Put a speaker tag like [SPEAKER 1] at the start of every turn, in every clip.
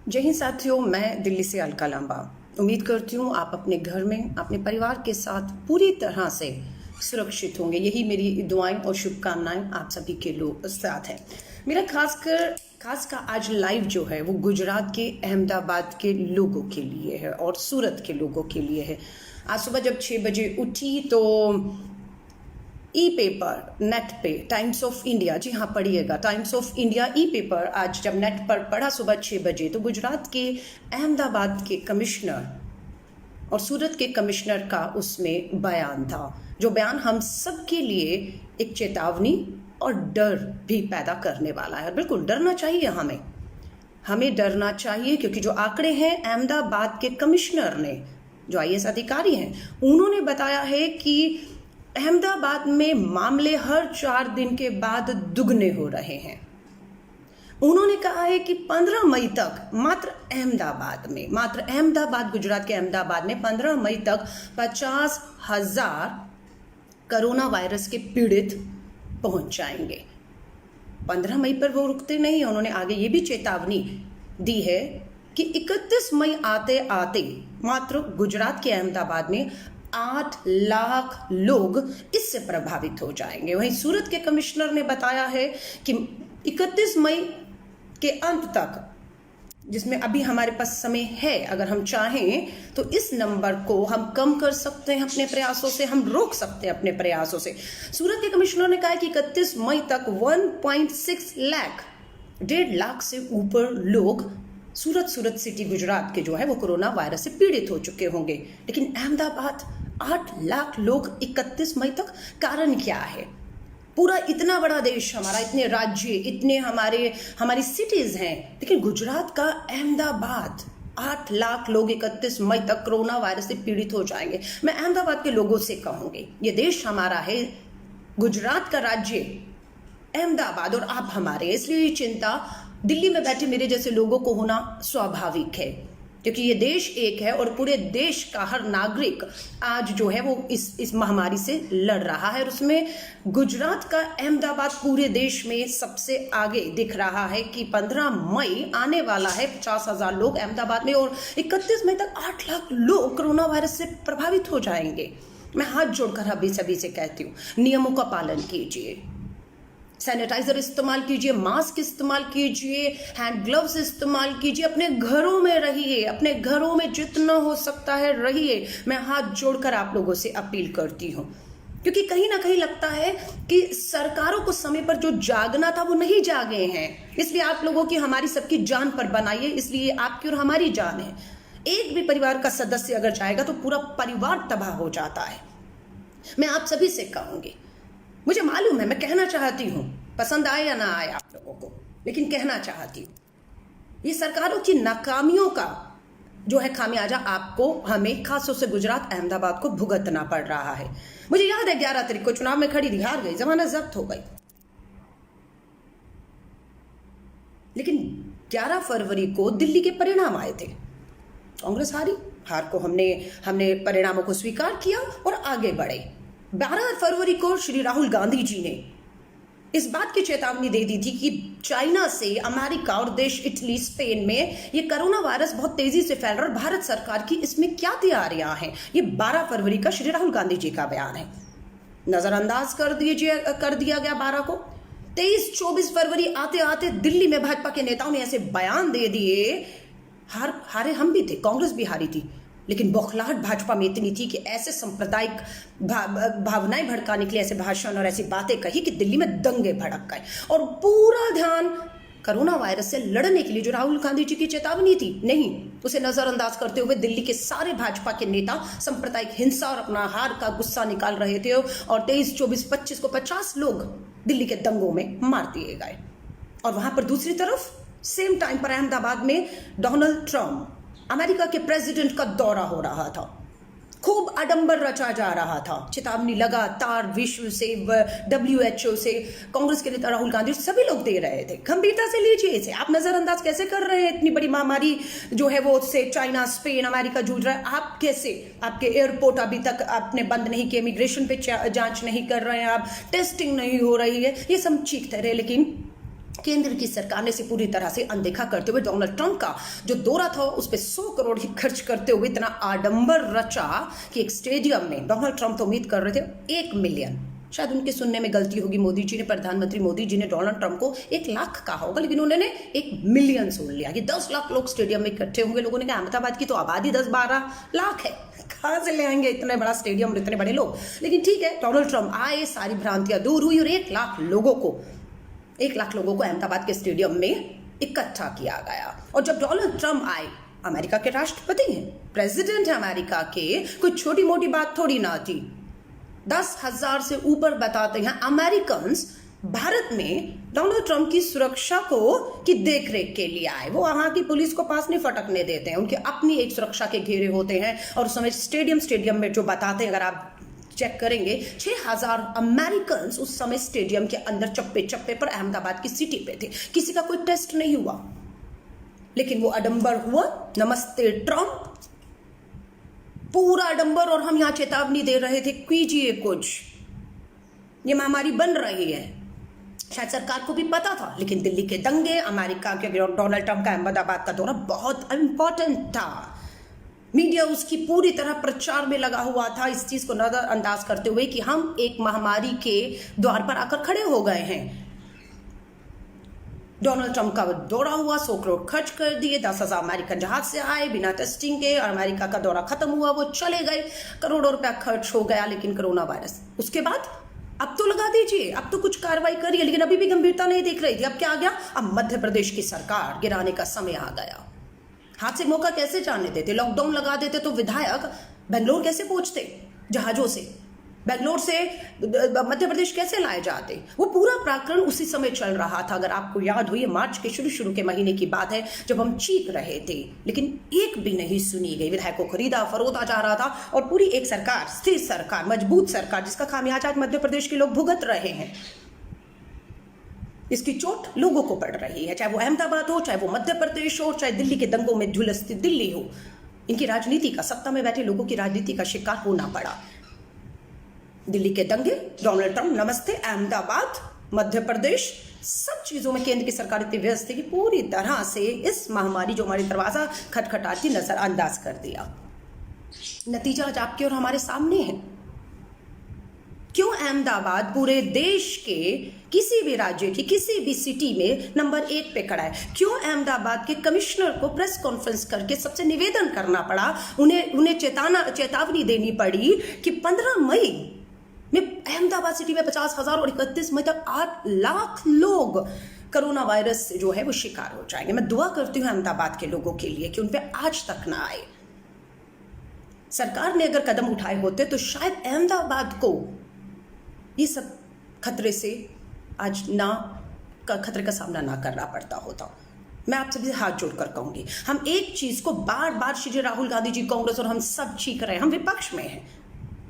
[SPEAKER 1] जय हिंद साथियों, मैं दिल्ली से अलका लांबा। उम्मीद करती हूँ आप अपने घर में अपने परिवार के साथ पूरी तरह से सुरक्षित होंगे। यही मेरी दुआएं और शुभकामनाएं आप सभी के लोग साथ हैं। मेरा खास आज लाइव जो है वो गुजरात के अहमदाबाद के लोगों के लिए है और सूरत के लोगों के लिए है। आज सुबह जब 6 बजे उठी तो ई पेपर नेट पे टाइम्स ऑफ इंडिया, जी हाँ पढ़िएगा, times of India E paper आज जब नेट पर पढ़ा सुबह 6 बजे तो गुजरात के अहमदाबाद के कमिश्नर और सूरत के कमिश्नर का उसमें बयान था, जो बयान हम सब के लिए एक चेतावनी और डर भी पैदा करने वाला है। और बिल्कुल डरना चाहिए, हमें डरना चाहिए, क्योंकि जो आंकड़े हैं अहमदाबाद के कमिश्नर ने, जो आईएएस अधिकारी हैं, उन्होंने बताया है कि अहमदाबाद में मामले हर 4 दिन के बाद दुगने हो रहे हैं। उन्होंने कहा है कि 15 मई तक मात्र अहमदाबाद गुजरात के अहमदाबाद में 15 मई तक 50,000 कोरोना वायरस के पीड़ित पहुंच जाएंगे। 15 मई पर वो रुकते नहीं। उन्होंने आगे ये भी चेतावनी दी है कि 31 मई आते आते मात्र गुजरात के अहमदाबाद में 8 लाख लोग इससे प्रभावित हो जाएंगे। वहीं सूरत के कमिश्नर ने बताया है कि 31 मई के अंत तक, जिसमें अभी हमारे पास समय है, अगर हम चाहें तो इस नंबर को हम कम कर सकते हैं अपने प्रयासों से, हम रोक सकते हैं अपने प्रयासों से। सूरत के कमिश्नर ने कहा कि 31 मई तक 1.6 लाख, 1.5 लाख से ऊपर लोग सूरत सिटी गुजरात के जो है वो कोरोना वायरस से पीड़ित हो चुके होंगे। लेकिन अहमदाबाद 8 लाख लोग 31 मई तक, कारण क्या है? पूरा इतना बड़ा देश हमारा, इतने राज्य, इतने हमारी सिटीज हैं, लेकिन गुजरात का अहमदाबाद 8 लाख लोग 31 मई तक कोरोना वायरस से पीड़ित हो जाएंगे। मैं अहमदाबाद के लोगों से कहूंगी, ये देश हमारा है, गुजरात का राज्य अहमदाबाद, और आप हमारे, इसलिए ये चिंता दिल्ली में बैठे मेरे जैसे लोगों को होना स्वाभाविक है, क्योंकि ये देश एक है और पूरे देश का हर नागरिक आज जो है वो इस महामारी से लड़ रहा है। और उसमें गुजरात का अहमदाबाद पूरे देश में सबसे आगे दिख रहा है कि 15 मई आने वाला है, 50,000 लोग अहमदाबाद में, और 31 मई तक 8 लाख लोग कोरोना वायरस से प्रभावित हो जाएंगे। मैं हाथ जोड़कर अभी सभी से कहती हूँ, नियमों का पालन कीजिए, सैनिटाइजर इस्तेमाल कीजिए, मास्क इस्तेमाल कीजिए, हैंड ग्लव्स इस्तेमाल कीजिए, अपने घरों में रहिए, अपने घरों में जितना हो सकता है रहिए। मैं हाथ जोड़कर आप लोगों से अपील करती हूँ, क्योंकि कहीं ना कहीं लगता है कि सरकारों को समय पर जो जागना था वो नहीं जागे हैं। इसलिए आप लोगों की, हमारी सबकी जान पर बनाइए, इसलिए आपकी और हमारी जान है। एक भी परिवार का सदस्य अगर जाएगा तो पूरा परिवार तबाह हो जाता है। मैं आप सभी से कहूंगी, मुझे मालूम है, मैं कहना चाहती हूँ, पसंद आए या ना आए आप लोगों को, लेकिन कहना चाहती हूँ, ये सरकारों की नाकामियों का जो है खामियाजा आपको, हमें, खासतौर से गुजरात अहमदाबाद को भुगतना पड़ रहा है। मुझे याद है 11 तारीख को चुनाव में खड़ी थी, हार गई, जमानत जब्त हो गई, लेकिन 11 फरवरी को दिल्ली के परिणाम आए थे, कांग्रेस हारी, हार को हमने परिणामों को स्वीकार किया और आगे बढ़े। 12 फरवरी को श्री राहुल गांधी जी ने इस बात की चेतावनी दे दी थी कि चाइना से, अमेरिका और देश इटली, स्पेन में ये कोरोना वायरस बहुत तेजी से फैल रहा है और भारत सरकार की इसमें क्या तैयारियां हैं। ये 12 फरवरी का श्री राहुल गांधी जी का बयान है, नजरअंदाज कर दिया गया 12 को। 23-24 फरवरी आते आते दिल्ली में भाजपा के नेताओं ने ऐसे बयान दे दिए, हारे हम भी थे, कांग्रेस भी हारी थी, लेकिन बौखलाहट भाजपा में इतनी थी कि ऐसे सांप्रदायिक भावनाएं भड़काने के लिए ऐसे भाषण और ऐसी बातें कही कि दिल्ली में दंगे भड़क गए, और पूरा ध्यान कोरोना वायरस से लड़ने के लिए जो राहुल गांधी जी की चेतावनी थी, नहीं, उसे नजरअंदाज करते हुए दिल्ली के सारे भाजपा के नेता सांप्रदायिक हिंसा और अपना हार का गुस्सा निकाल रहे थे, और 23, 24, 25 को 50 लोग दिल्ली के दंगों में मार दिए गए। और वहां पर दूसरी तरफ सेम टाइम पर अहमदाबाद में डोनाल्ड ट्रंप, अमेरिका के प्रेसिडेंट का दौरा हो रहा था, खूब आडंबर रचा जा रहा था, चेतावनी लगातार विश्व से, WHO से, कांग्रेस के नेता राहुल गांधी, सभी लोग दे रहे थे। गंभीरता से लीजिए इसे, आप नजरअंदाज कैसे कर रहे हैं? इतनी बड़ी महामारी जो है वो से चाइना, स्पेन, अमेरिका जूझ रहा है, आप कैसे? आपके एयरपोर्ट अभी तक आपने बंद नहीं किए, इमिग्रेशन पे जांच नहीं कर रहे हैं आप, टेस्टिंग नहीं हो रही है, ये सब चीखते रहे, लेकिन केंद्र की सरकार ने इसे पूरी तरह से अनदेखा करते हुए डोनाल्ड ट्रंप का जो दौरा था उस पर 100 करोड़ ही खर्च करते हुए इतना आडंबर रचा कि एक स्टेडियम में डोनाल्ड ट्रंप तो उम्मीद कर रहे थे 1 मिलियन, शायद उनके सुनने में गलती होगी, मोदी जी ने, प्रधानमंत्री मोदी जी ने डोनाल्ड ट्रंप को 1 लाख कहा होगा, लेकिन उन्होंने 1 मिलियन सुन लिया कि 10 लाख लोग स्टेडियम में इकट्ठे होंगे। लोगों ने कहा अहमदाबाद की तो आबादी 10-12 लाख है, कहाँ से ले आएंगे इतने बड़ा स्टेडियम और इतने बड़े लोग। लेकिन ठीक है, डोनाल्ड ट्रंप आए, सारी भ्रांतियां दूर हुई और 1 लाख लोगों को अहमदाबाद के स्टेडियम में इकट्ठा किया गया। और जब डोनाल्ड ट्रंप आए, अमेरिका के राष्ट्रपति हैं, प्रेसिडेंट है अमेरिका के, कोई छोटी मोटी बात थोड़ी ना थी। 10,000 से ऊपर बताते हैं अमेरिकन्स भारत में डोनाल्ड ट्रंप की सुरक्षा की देखरेख के लिए आए। वो वहां की पुलिस को पास नहीं फटकने देते हैं, उनके अपनी एक सुरक्षा के घेरे होते हैं। और उस समय स्टेडियम में जो बताते हैं, अगर आप चेक करेंगे, 6,000 अमेरिकन उस समय स्टेडियम के अंदर चप्पे चप्पे पर अहमदाबाद की सिटी पे थे। किसी का कोई टेस्ट नहीं हुआ, लेकिन वो आडंबर हुआ। नमस्ते ट्रंप, पूरा आडंबर। और हम यहां चेतावनी दे रहे थे, कीजिए कुछ, ये महामारी बन रही है। शायद सरकार को भी पता था, लेकिन दिल्ली के दंगे, अमेरिका के डोनाल्ड ट्रंप का अहमदाबाद का दौरा बहुत इंपॉर्टेंट था। मीडिया उसकी पूरी तरह प्रचार में लगा हुआ था, इस चीज को नजरअंदाज करते हुए कि हम एक महामारी के द्वार पर आकर खड़े हो गए हैं। डोनाल्ड ट्रंप का दौरा हुआ, 100 करोड़ खर्च कर दिए, 10,000 अमेरिकन जहाज से आए बिना टेस्टिंग के, और अमेरिका का दौरा खत्म हुआ, वो चले गए, करोड़ों रुपया खर्च हो गया। लेकिन कोरोना वायरस, उसके बाद अब तो लगा दीजिए, अब तो कुछ कार्रवाई करिए, लेकिन अभी भी गंभीरता नहीं दिख रही थी। अब क्या आ गया? अब मध्य प्रदेश की सरकार गिराने का समय आ गया। हाथ से मौका कैसे जाने देते? लॉकडाउन लगा देते तो विधायक बेंगलोर कैसे पहुंचते जहाजों से? बेंगलोर से मध्य प्रदेश कैसे लाए जाते? वो पूरा प्रकरण उसी समय चल रहा था। अगर आपको याद हो, ये मार्च के शुरू के महीने की बात है, जब हम चीख रहे थे, लेकिन एक भी नहीं सुनी गई। विधायकों को खरीदा फरोता जा रहा था, और पूरी एक सरकार, स्थिर सरकार, मजबूत सरकार, जिसका खामियाजा आज मध्य प्रदेश के लोग भुगत रहे हैं। इसकी चोट लोगों को पड़ रही है, चाहे वो अहमदाबाद हो, चाहे वो मध्य प्रदेश हो, चाहे दिल्ली के दंगों में झुलसती दिल्ली हो। इनकी राजनीति का, सत्ता में बैठे लोगों की राजनीति का शिकार होना पड़ा। दिल्ली के दंगे, डोनाल्ड ट्रंप, नमस्ते अहमदाबाद, मध्य प्रदेश, सब चीजों में केंद्र की सरकार इतनी व्यस्त है कि पूरी तरह से इस महामारी जो हमारी दरवाजा खटखटाती नजरअंदाज कर दिया। नतीजा आज आपके और हमारे सामने है। क्यों अहमदाबाद पूरे देश के किसी भी राज्य की किसी भी सिटी में नंबर 1 पे खड़ा है? क्यों अहमदाबाद के कमिश्नर को प्रेस कॉन्फ्रेंस करके सबसे निवेदन करना पड़ा, उन्हें चेतावनी देनी पड़ी कि 15 मई में अहमदाबाद सिटी में 50,000 और 31 मई तक 8 लाख लोग कोरोना वायरस से जो है वो शिकार हो जाएंगे। मैं दुआ करती हूँ अहमदाबाद के लोगों के लिए कि उन पे आज तक ना आए। सरकार ने अगर कदम उठाए होते तो शायद अहमदाबाद को ये सब खतरे से आज खतरे का सामना ना करना पड़ता होता। मैं आप सभी से हाथ जोड़कर कहूंगी, हम एक चीज को बार बार श्री राहुल गांधी जी, कांग्रेस और हम सब चीख रहे हैं, हम विपक्ष में हैं,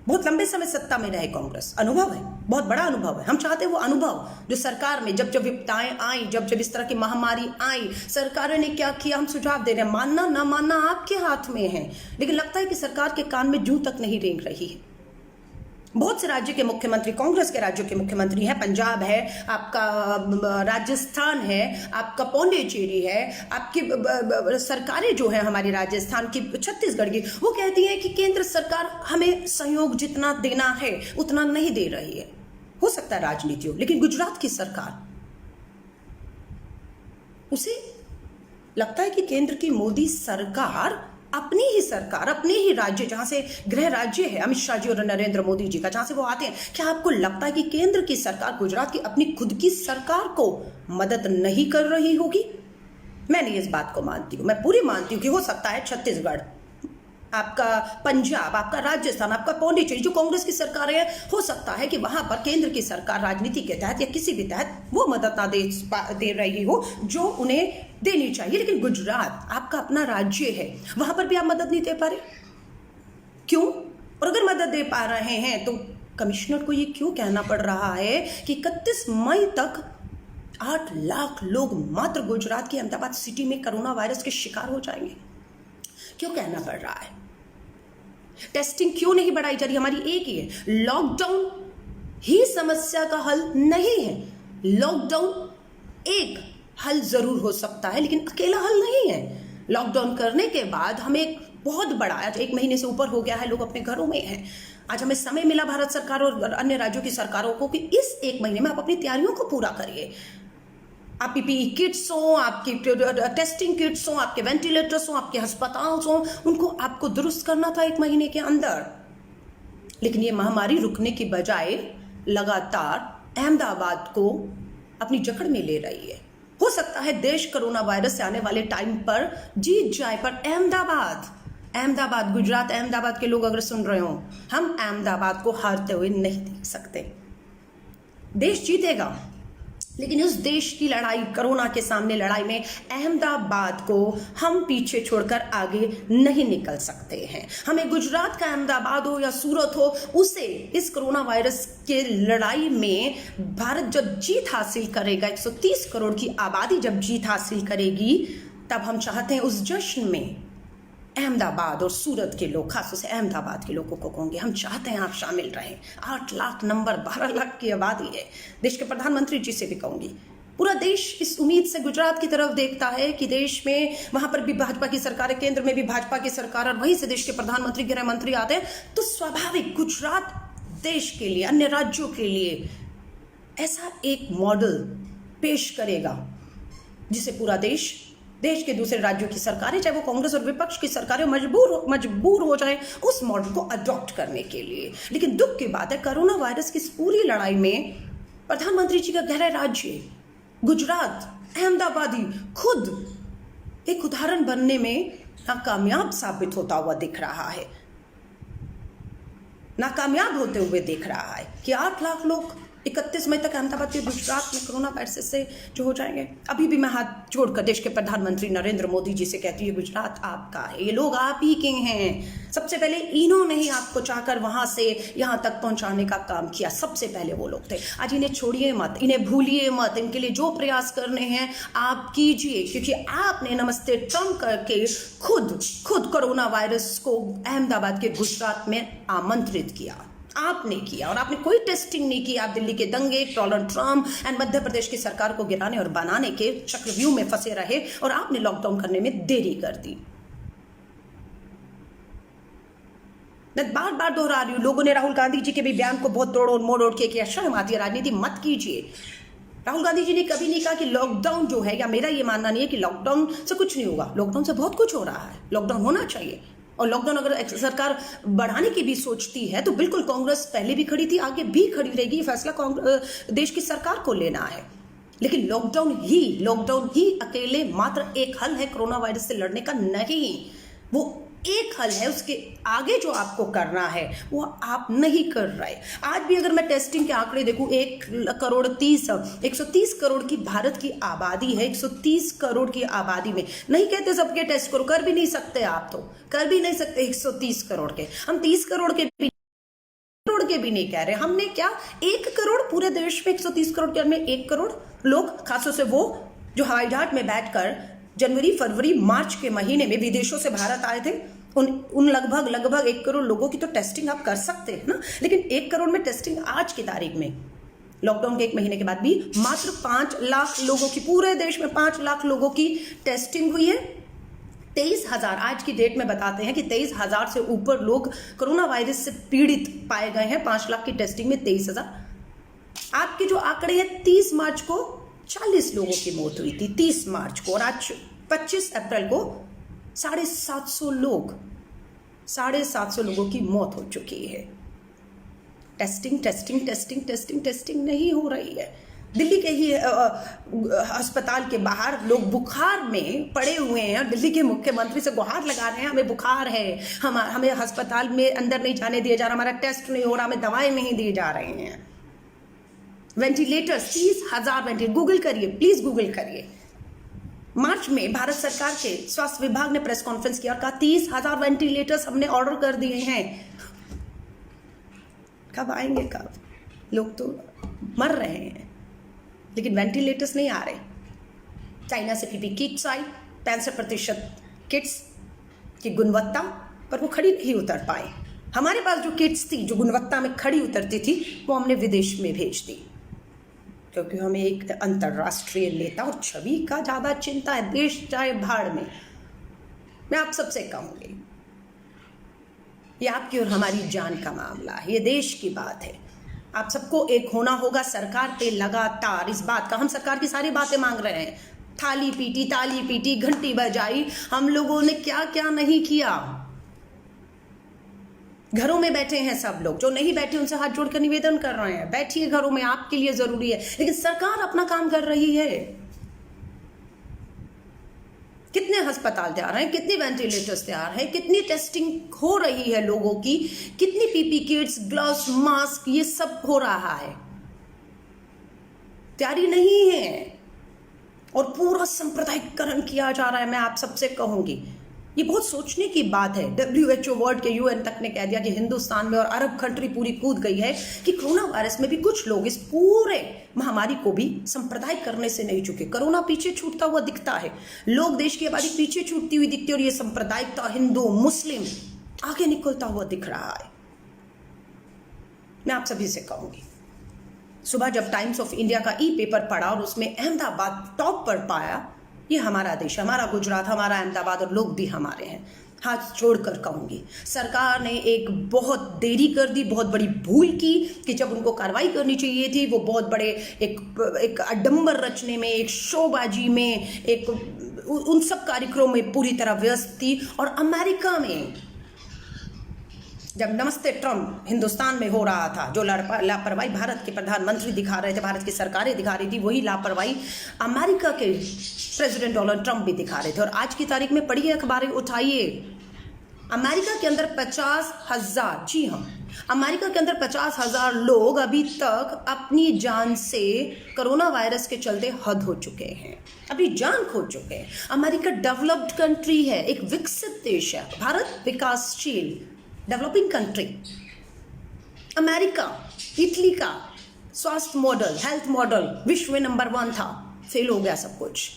[SPEAKER 1] बहुत लंबे समय सत्ता में रहे कांग्रेस, अनुभव है, बहुत बड़ा अनुभव है। हम चाहते हैं वो अनुभव जो सरकार में जब विपदाएं आई, जब इस तरह की महामारी आई, सरकार ने क्या किया, हम सुझाव दे रहे हैं। मानना ना मानना आपके हाथ में है, लेकिन लगता है कि सरकार के कान में जूं तक नहीं रेंग रही है। बहुत से राज्य के मुख्यमंत्री, कांग्रेस के राज्यों के मुख्यमंत्री हैं, पंजाब है, आपका राजस्थान है, आपका पौंडीचेरी है, आपकी सरकारें जो है हमारी राजस्थान की, छत्तीसगढ़ की, वो कहती है कि केंद्र सरकार हमें सहयोग जितना देना है उतना नहीं दे रही है। हो सकता है राजनीति हो, लेकिन गुजरात की सरकार, उसे लगता है कि केंद्र की मोदी सरकार, अपनी ही सरकार, अपने ही राज्य, जहां से गृह राज्य है अमित शाह जी और नरेंद्र मोदी जी का, जहां से वो आते हैं, क्या आपको लगता है कि केंद्र की सरकार गुजरात की अपनी खुद की सरकार को मदद नहीं कर रही होगी? मैं नहीं इस बात को मानती हूं। मैं पूरी मानती हूं कि हो सकता है छत्तीसगढ़, आपका पंजाब, आपका राजस्थान, आपका पौंडीचेरी, जो कांग्रेस की सरकार है, हो सकता है कि वहां पर केंद्र की सरकार राजनीति के तहत या किसी भी तहत वो मदद ना दे रही हो जो उन्हें देनी चाहिए। लेकिन गुजरात आपका अपना राज्य है, वहां पर भी आप मदद नहीं दे पा रहे, क्यों? और अगर मदद दे पा रहे हैं तो कमिश्नर को ये क्यों कहना पड़ रहा है कि 31 मई तक 8 लाख लोग मात्र गुजरात की अहमदाबाद सिटी में कोरोना वायरस के शिकार हो जाएंगे? क्यों कहना पड़ रहा है? टेस्टिंग क्यों नहीं बढ़ाई जा रही? हमारी एक ही है, लॉकडाउन ही समस्या का हल नहीं है। लॉकडाउन एक हल जरूर हो सकता है, लेकिन अकेला हल नहीं है। लॉकडाउन करने के बाद हमें एक बहुत बड़ा, आज 1 महीने से ऊपर हो गया है, लोग अपने घरों में हैं। आज हमें समय मिला भारत सरकार और अन्य राज्यों की सरकारों को कि इस 1 महीने में आप अपनी तैयारियों को पूरा करिए। आप पीपीई किट्स हो, आपकी टेस्टिंग किट्स हो, आपके वेंटिलेटर्स हो, आपके अस्पताल हो, उनको आपको दुरुस्त करना था 1 महीने के अंदर। लेकिन ये महामारी रुकने की बजाय लगातार अहमदाबाद को अपनी जकड़ में ले रही है। हो सकता है देश कोरोना वायरस से आने वाले टाइम पर जीत जाए, पर अहमदाबाद गुजरात, अहमदाबाद के लोग अगर सुन रहे हो, हम अहमदाबाद को हारते हुए नहीं देख सकते। देश जीतेगा, लेकिन उस देश की लड़ाई, कोरोना के सामने लड़ाई में अहमदाबाद को हम पीछे छोड़कर आगे नहीं निकल सकते हैं। हमें गुजरात का अहमदाबाद हो या सूरत हो, उसे इस कोरोना वायरस के लड़ाई में भारत जब जीत हासिल करेगा, 130 करोड़ की आबादी जब जीत हासिल करेगी, तब हम चाहते हैं उस जश्न में अहमदाबाद और सूरत के लोग, खासतौर से अहमदाबाद के लोगों को कहूंगे, हम चाहते हैं आप शामिल रहें। 8 लाख नंबर, 12 लाख की आबादी है। देश के प्रधानमंत्री जी से भी कहूंगी, पूरा देश इस उम्मीद से गुजरात की तरफ देखता है कि देश में, वहां पर भी भाजपा की सरकार है, केंद्र में भी भाजपा की सरकार, और वहीं से देश के प्रधानमंत्री, गृह मंत्री आते हैं, तो स्वाभाविक गुजरात देश के लिए, अन्य राज्यों के लिए ऐसा एक मॉडल पेश करेगा जिसे पूरा देश के दूसरे राज्यों की सरकारें, चाहे वो कांग्रेस और विपक्ष की सरकारें, मजबूर हो जाएं उस मॉडल को अडॉप्ट करने के लिए। लेकिन दुख की बात है, कोरोना वायरस की इस पूरी लड़ाई में प्रधानमंत्री जी का गृह राज्य गुजरात, अहमदाबादी खुद एक उदाहरण बनने में नाकामयाब साबित होता हुआ दिख रहा है, नाकामयाब होते हुए दिख रहा है कि 8 लाख लोग 31 मई तक अहमदाबाद के गुजरात में कोरोना वायरस से जो हो जाएंगे। अभी भी मैं हाथ जोड़कर देश के प्रधानमंत्री नरेंद्र मोदी जी से कहती है, गुजरात आपका है, ये लोग आप ही के हैं। सबसे पहले इन्होंने ही आपको चाहकर वहां से यहां तक पहुंचाने का काम किया, सबसे पहले वो लोग थे। आज इन्हें छोड़िए मत, इन्हें भूलिए मत, इनके लिए जो प्रयास करने हैं आप कीजिए, क्योंकि आपने नमस्ते ट्रम्प करके खुद कोरोना वायरस को अहमदाबाद के गुजरात में आमंत्रित किया, आपने किया, और आपने कोई टेस्टिंग नहीं की। आप दिल्ली के दंगे, Donald Trump and Madhya Pradesh की सरकार को गिराने और बनाने के चक्रव्यूह में फंसे रहे, और आपने लॉकडाउन करने में देरी कर दी। मैं बार बार दोहरा रही हूं, लोगों ने राहुल गांधी जी के भी बयान को बहुत तोड़ मोड़ के किया, शर्म आती है, राजनीति मत कीजिए। राहुल गांधी जी ने कभी नहीं कहा कि लॉकडाउन जो है, या मेरा ये मानना नहीं है कि लॉकडाउन से कुछ नहीं होगा, लॉकडाउन से बहुत कुछ हो रहा है, लॉकडाउन होना चाहिए। और लॉकडाउन अगर सरकार बढ़ाने की भी सोचती है तो बिल्कुल कांग्रेस पहले भी खड़ी थी, आगे भी खड़ी रहेगी, फैसला देश की सरकार को लेना है। लेकिन लॉकडाउन ही अकेले मात्र एक हल है कोरोना वायरस से लड़ने का नहीं, वो एक हल है, उसके आगे जो आपको करना है वो आप नहीं कर रहे। आज भी अगर मैं टेस्टिंग के आंकड़े देखूं, 130 करोड़ की भारत की आबादी है, 130 करोड़ की आबादी में नहीं कहते सबके टेस्ट करो, कर भी नहीं सकते, आप तो कर भी नहीं सकते 130 करोड़ के, हम 30 करोड़ के भी नहीं कह रहे। हमने क्या 1 करोड़ पूरे देश में, 130 करोड़ के में 1 करोड़ लोग, खासतौर से वो जो हवाई जहाज में बैठकर जनवरी, फरवरी, मार्च के महीने में विदेशों से भारत आए थे, उन लगभग 1 करोड़ लोगों की तो टेस्टिंग आप कर सकते हैं ना। लेकिन 1 करोड़ में टेस्टिंग आज की तारीख में, लॉकडाउन के 1 महीने के बाद भी मात्र 5 लाख लोगों की, पूरे देश में 5 लाख लोगों की टेस्टिंग हुई है। 23,000 आज की डेट में बताते हैं कि 23,000 से ऊपर लोग कोरोना वायरस से पीड़ित पाए गए हैं। 5 लाख की टेस्टिंग में 23,000। आपके जो आंकड़े हैं, 30 मार्च को 40 लोगों की मौत हुई थी, 30 मार्च को, और आज 25 अप्रैल को 750 लोगों की मौत हो चुकी है। टेस्टिंग नहीं हो रही है। दिल्ली के ही अस्पताल के बाहर लोग बुखार में पड़े हुए हैं और दिल्ली के मुख्यमंत्री से गुहार लगा रहे हैं, हमें बुखार है, हमें अस्पताल में अंदर नहीं जाने दिया जा रहा, हमारा टेस्ट नहीं हो रहा, हमें दवाएं नहीं दी जा रही हैं। वेंटिलेटर्स 30,000 वेंटिलेटर, गूगल करिए, प्लीज गूगल करिए। मार्च में भारत सरकार के स्वास्थ्य विभाग ने प्रेस कॉन्फ्रेंस किया और कहा 30,000 वेंटिलेटर्स हमने ऑर्डर कर दिए हैं। कब आएंगे, कब? लोग तो मर रहे हैं, लेकिन वेंटिलेटर्स नहीं आ रहे। चाइना से पीपी किट्स आई, 65% किट्स की गुणवत्ता पर वो खड़ी नहीं उतर पाए। हमारे पास जो किट्स थी जो गुणवत्ता में खड़ी उतरती थी, वो हमने विदेश में भेज दी। क्योंकि हमें एक अंतर्राष्ट्रीय नेता और छवि का ज़्यादा चिंता है। देश जाए भाड़ में। मैं आप सबसे कहूँगी, ये आपकी और हमारी जान का मामला है, ये देश की बात है। आप सबको एक होना होगा। सरकार पे लगातार इस बात का, हम सरकार की सारी बातें मांग रहे हैं, थाली पीटी, ताली पीटी, घंटी बजाई, हम लोगों ने क्या क्या नहीं किया। घरों में बैठे हैं सब लोग, जो नहीं बैठे उनसे हाथ जोड़कर निवेदन कर रहे हैं, बैठिए घरों में, आपके लिए जरूरी है। लेकिन सरकार अपना काम कर रही है। कितने अस्पताल तैयार हैं, कितनी वेंटिलेटर्स तैयार हैं, कितनी टेस्टिंग हो रही है लोगों की, कितनी पीपी किट्स, ग्लव्स, मास्क, ये सब हो रहा है। तैयारी नहीं है और पूरा सांप्रदायिकरण किया जा रहा है। मैं आप सबसे कहूंगी, ये बहुत सोचने की बात है। WHO वर्ल्ड के UN तक ने कह दिया कि हिंदुस्तान में और अरब कंट्री पूरी कूद गई है कि कोरोना वायरस में भी कुछ लोग इस पूरे महामारी को भी सांप्रदायिक करने से नहीं चुके। कोरोना पीछे छूटता हुआ दिखता है, लोग, देश की आबादी पीछे छूटती हुई दिखती है, और ये सांप्रदायिकता, हिंदू मुस्लिम आगे निकलता हुआ दिख रहा है। मैं आप सभी से कहूंगी, सुबह जब टाइम्स ऑफ इंडिया का पेपर पढ़ा और उसमें अहमदाबाद टॉप पर पाया, ये हमारा देश, हमारा गुजरात, हमारा अहमदाबाद, और लोग भी हमारे हैं। हाथ जोड़कर कहूंगी, सरकार ने एक बहुत देरी कर दी, बहुत बड़ी भूल की कि जब उनको कार्रवाई करनी चाहिए थी, वो बहुत बड़े एक अडंबर रचने में, एक शोबाजी में, एक उन सब कार्यक्रमों में पूरी तरह व्यस्त थी। और अमेरिका में जब नमस्ते ट्रम्प हिंदुस्तान में हो रहा था, जो लापरवाही भारत के प्रधानमंत्री दिखा रहे थे, भारत की सरकारें दिखा रही थी, वही लापरवाही अमेरिका के प्रेसिडेंट डोनाल्ड ट्रंप भी दिखा रहे थे। और आज की तारीख में पढ़िए, अखबारें उठाइए, अमेरिका के अंदर 50,000, जी हाँ, अमेरिका के अंदर 50,000 लोग अभी तक अपनी जान से कोरोना वायरस के चलते हद हो चुके हैं, अभी जान खो चुके हैं। अमेरिका डेवलप्ड कंट्री है, एक विकसित देश है, भारत विकासशील डेवलपिंग कंट्री। अमेरिका, इटली का स्वास्थ्य मॉडल, हेल्थ मॉडल विश्व में नंबर 1 था, फेल हो गया सब कुछ।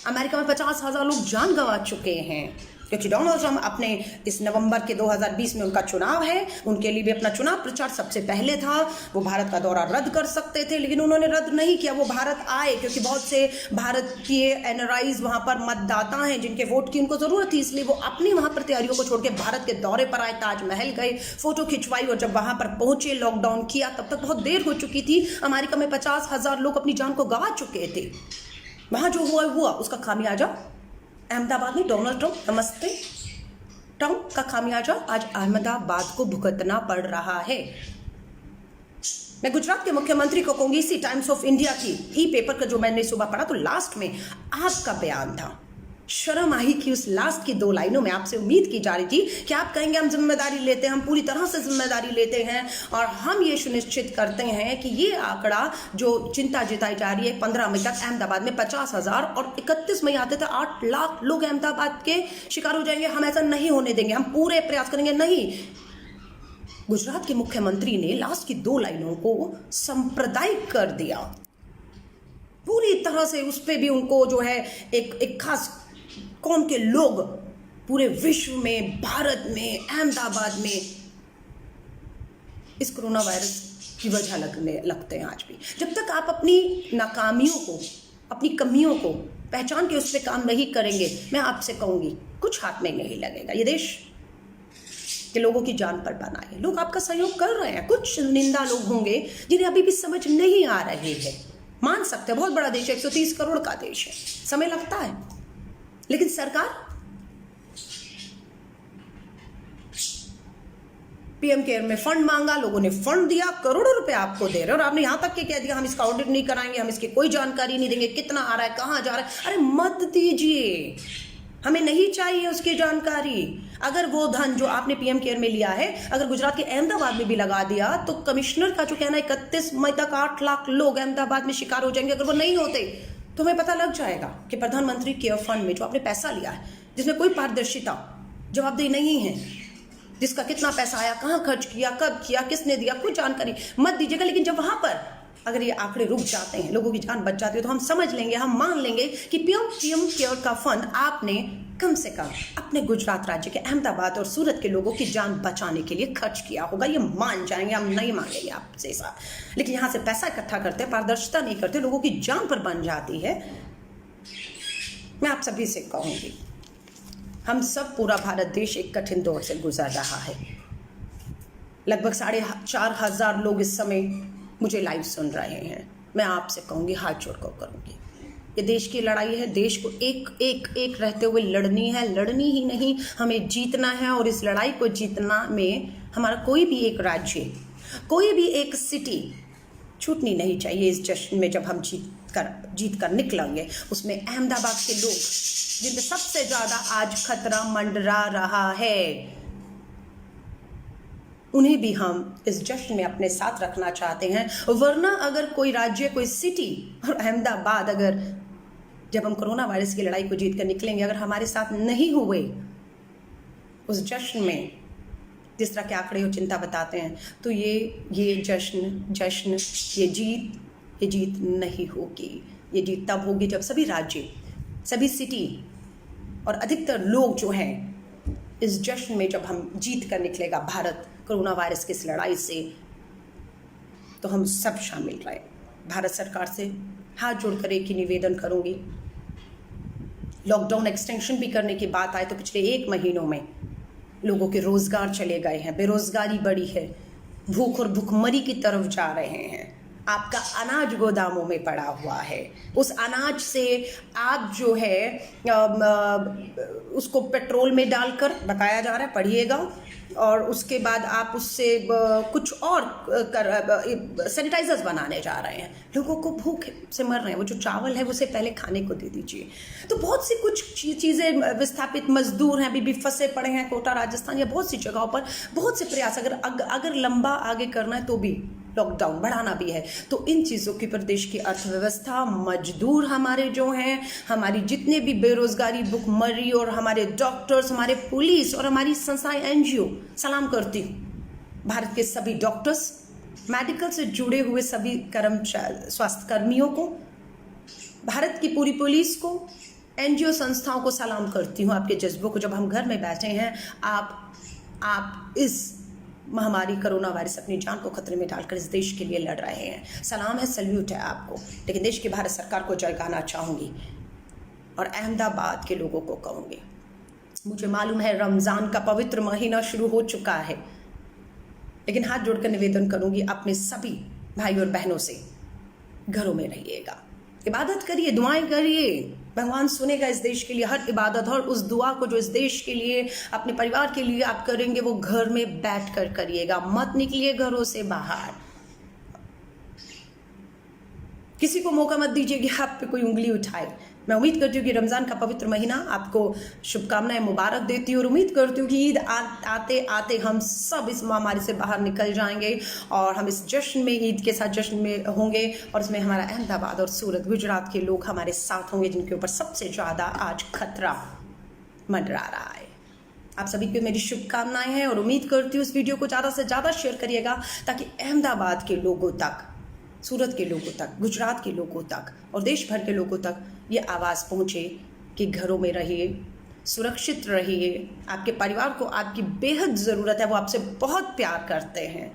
[SPEAKER 1] अमेरिका में 50,000 लोग जान गंवा चुके हैं क्योंकि डोनाल्ड ट्रंप अपने इस नवंबर के 2020 में उनका चुनाव है, उनके लिए भी अपना चुनाव प्रचार सबसे पहले था। वो भारत का दौरा रद्द कर सकते थे, लेकिन उन्होंने रद्द नहीं किया। वो भारत आए क्योंकि बहुत से भारत के एनआरआईज वहां पर मतदाता हैं जिनके वोट की उनको जरूरत थी, इसलिए वो अपनी वहां पर तैयारियों को छोड़ के भारत के दौरे पर आए, ताजमहल गए, फोटो खिंचवाई, और जब वहां पर पहुंचे, लॉकडाउन किया, तब तक बहुत देर हो चुकी थी। अमेरिका में 50,000 लोग अपनी जान को गंवा चुके थे। वहां जो हुआ उसका खामियाजा अहमदाबाद में डोनाल्ड ट्रंप, नमस्ते ट्रंप का खामियाजा आज अहमदाबाद को भुगतना पड़ रहा है। मैं गुजरात के मुख्यमंत्री को कहूंगी, इसी टाइम्स ऑफ इंडिया की पेपर का जो मैंने सुबह पढ़ा, तो लास्ट में आपका बयान था। शर्म आई कि उस लास्ट की 2 लाइनों में आपसे उम्मीद की जा रही थी कि आप कहेंगे हम जिम्मेदारी लेते हैं, हम पूरी तरह से जिम्मेदारी लेते हैं और हम ये सुनिश्चित करते हैं कि ये आंकड़ा जो चिंता जताई जा रही है, 15 मई तक अहमदाबाद में 50,000 और 31 मई आते थे 8 लाख लोग अहमदाबाद के शिकार हो जाएंगे, हम ऐसा नहीं होने देंगे, हम पूरे प्रयास करेंगे। नहीं, गुजरात के मुख्यमंत्री ने लास्ट की 2 लाइनों को सांप्रदायिक कर दिया पूरी तरह से। उस पर भी उनको जो है एक खास कौम के लोग पूरे विश्व में, भारत में, अहमदाबाद में इस कोरोना वायरस की वजह लगते हैं आज भी। जब तक आप अपनी नाकामियों को, अपनी कमियों को पहचान के उस पर काम नहीं करेंगे, मैं आपसे कहूंगी कुछ हाथ में नहीं लगेगा। ये देश के लोगों की जान पर बना है, लोग आपका सहयोग कर रहे हैं। कुछ निंदा लोग होंगे जिन्हें अभी भी समझ नहीं आ रही है, मान सकते हैं, बहुत बड़ा देश है, 130 करोड़ का देश है, समय लगता है, लेकिन सरकार पीएम केयर में फंड मांगा, लोगों ने फंड दिया, करोड़ों रुपए आपको दे रहे हैं और आपने यहां तक के कह दिया हम इसका ऑडिट नहीं कराएंगे, हम इसकी कोई जानकारी नहीं देंगे, कितना आ रहा है, कहां जा रहा है। अरे मत दीजिए, हमें नहीं चाहिए उसकी जानकारी। अगर वो धन जो आपने पीएम केयर में लिया है, अगर गुजरात के अहमदाबाद में भी लगा दिया, तो कमिश्नर का जो कहना है 31 मई तक 8 लाख लोग अहमदाबाद में शिकार हो जाएंगे। अगर वो नहीं होते तो हमें पता लग जाएगा कि प्रधानमंत्री केयर फंड में जो आपने पैसा लिया है, जिसमें कोई पारदर्शिता, जवाबदेही नहीं है, जिसका कितना पैसा आया, कहाँ खर्च किया, कब किया, किसने दिया, कोई जानकारी मत दीजिएगा। लेकिन जब वहां पर अगर ये आंकड़े रुक जाते हैं, लोगों की जान बच जाती है, तो हम समझ लेंगे, हम मान लेंगे कि पीएम केयर का फंड आपने कम से कम अपने गुजरात राज्य के अहमदाबाद और सूरत के लोगों की जान बचाने के लिए खर्च किया होगा। ये मान जाएंगे, हम नहीं मांगेंगे आपसे ऐसा, लेकिन यहाँ से पैसा इकट्ठा करते हैं, पारदर्शिता नहीं करते, लोगों की जान पर बन जाती है। मैं आप सभी से कहूँगी, हम सब, पूरा भारत देश एक कठिन दौर से गुजर रहा है। लगभग 4,500 लोग इस समय मुझे लाइव सुन रहे हैं। मैं आपसे कहूँगी, हाथ जोड़कर करूँगी, ये देश की लड़ाई है। देश को एक रहते हुए लड़नी है, लड़नी ही नहीं, हमें जीतना है। और इस लड़ाई को जीतना में हमारा कोई भी एक राज्य, कोई भी एक सिटी छूटनी नहीं चाहिए। इस जश्न में जब हम जीत कर निकलेंगे, उसमें अहमदाबाद के लोग जिनपे सबसे ज़्यादा आज खतरा मंडरा रहा है, उन्हें भी हम इस जश्न में अपने साथ रखना चाहते हैं। वरना अगर कोई राज्य, कोई सिटी और अहमदाबाद, अगर जब हम कोरोना वायरस की लड़ाई को जीत कर निकलेंगे, अगर हमारे साथ नहीं हुए उस जश्न में, जिस तरह के आंकड़े और चिंता बताते हैं, तो ये जश्न ये जीत नहीं होगी। ये जीत तब होगी जब सभी राज्य, सभी सिटी और अधिकतर लोग जो हैं, इस जश्न में जब हम जीत कर निकलेगा भारत कोरोना वायरस की इस लड़ाई से, तो हम सब शामिल रहे। भारत सरकार से हाथ जोड़कर एक ही निवेदन करूंगी, लॉकडाउन एक्सटेंशन भी करने की बात आए तो पिछले 1 महीनों में लोगों के रोजगार चले गए हैं, बेरोजगारी बढ़ी है, भूख और भुखमरी की तरफ जा रहे हैं। आपका अनाज गोदामों में पड़ा हुआ है, उस अनाज से आप जो है उसको पेट्रोल में डालकर, बताया जा रहा है, पढ़िएगा, और उसके बाद आप उससे कुछ और सैनिटाइजर्स बनाने जा रहे हैं। लोगों को भूख से मर रहे हैं, वो जो चावल है उसे पहले खाने को दे दीजिए। तो बहुत सी कुछ चीज़ें, विस्थापित मजदूर हैं, अभी भी फंसे पड़े हैं कोटा, राजस्थान या बहुत सी जगहों पर। बहुत से प्रयास अगर लंबा आगे करना है तो भी लॉकडाउन बढ़ाना भी है, तो इन चीज़ों की प्रदेश की अर्थव्यवस्था, मजदूर हमारे जो हैं, हमारी जितने भी बेरोजगारी, भुखमरी, और हमारे डॉक्टर्स, हमारे पुलिस और हमारी संस्थाएं, NGO, सलाम करती हूँ। भारत के सभी डॉक्टर्स, मेडिकल से जुड़े हुए सभी स्वास्थ्य कर्मियों को, भारत की पूरी पुलिस को, NGO संस्थाओं को सलाम करती हूँ। आपके जज्बों को, जब हम घर में बैठे हैं, आप इस महामारी कोरोना वायरस अपनी जान को खतरे में डालकर इस देश के लिए लड़ रहे हैं। सलाम है, सल्यूट है आपको। लेकिन देश की भारत सरकार को जगाना चाहूँगी और अहमदाबाद के लोगों को कहूँगी, मुझे मालूम है रमज़ान का पवित्र महीना शुरू हो चुका है, लेकिन हाथ जोड़कर निवेदन करूँगी, अपने सभी भाई और बहनों से, घरों में रहिएगा, इबादत करिए, दुआएं करिए। भगवान सुनेगा इस देश के लिए हर इबादत, और उस दुआ को जो इस देश के लिए, अपने परिवार के लिए आप करेंगे, वो घर में बैठकर करिएगा, मत निकलिए घरों से बाहर। किसी को मौका मत दीजिए कि आप पे कोई उंगली उठाए। मैं उम्मीद करती हूँ कि रमज़ान का पवित्र महीना आपको शुभकामनाएं, मुबारक देती हूँ, और उम्मीद करती हूँ कि ईद आते आते हम सब इस महामारी से बाहर निकल जाएंगे, और हम इस जश्न में, ईद के साथ जश्न में होंगे, और इसमें हमारा अहमदाबाद और सूरत, गुजरात के लोग हमारे साथ होंगे, जिनके ऊपर सबसे ज़्यादा आज खतरा मंडरा रहा है। आप सभी को मेरी शुभकामनाएं हैं, और उम्मीद करती हूँ इस वीडियो को ज़्यादा से ज़्यादा शेयर करिएगा, ताकि अहमदाबाद के लोगों तक, सूरत के लोगों तक, गुजरात के लोगों तक और देश भर के लोगों तक ये आवाज़ पहुँचे कि घरों में रहिए, सुरक्षित रहिए। आपके परिवार को आपकी बेहद ज़रूरत है, वो आपसे बहुत प्यार करते हैं।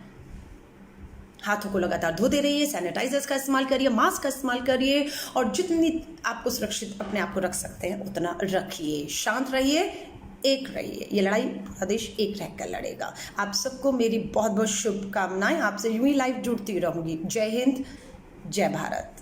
[SPEAKER 1] हाथों को लगातार धोते रहिए, सैनिटाइजर्स का इस्तेमाल करिए, मास्क का इस्तेमाल करिए, और जितनी आपको सुरक्षित अपने आप को रख सकते हैं उतना रखिए। शांत रहिए, एक रहिए। ये लड़ाई पूरा देश एक रहकर लड़ेगा। आप सबको मेरी बहुत बहुत शुभकामनाएं। आपसे यूं ही लाइव जुड़ती रहूंगी। जय हिंद, जय भारत।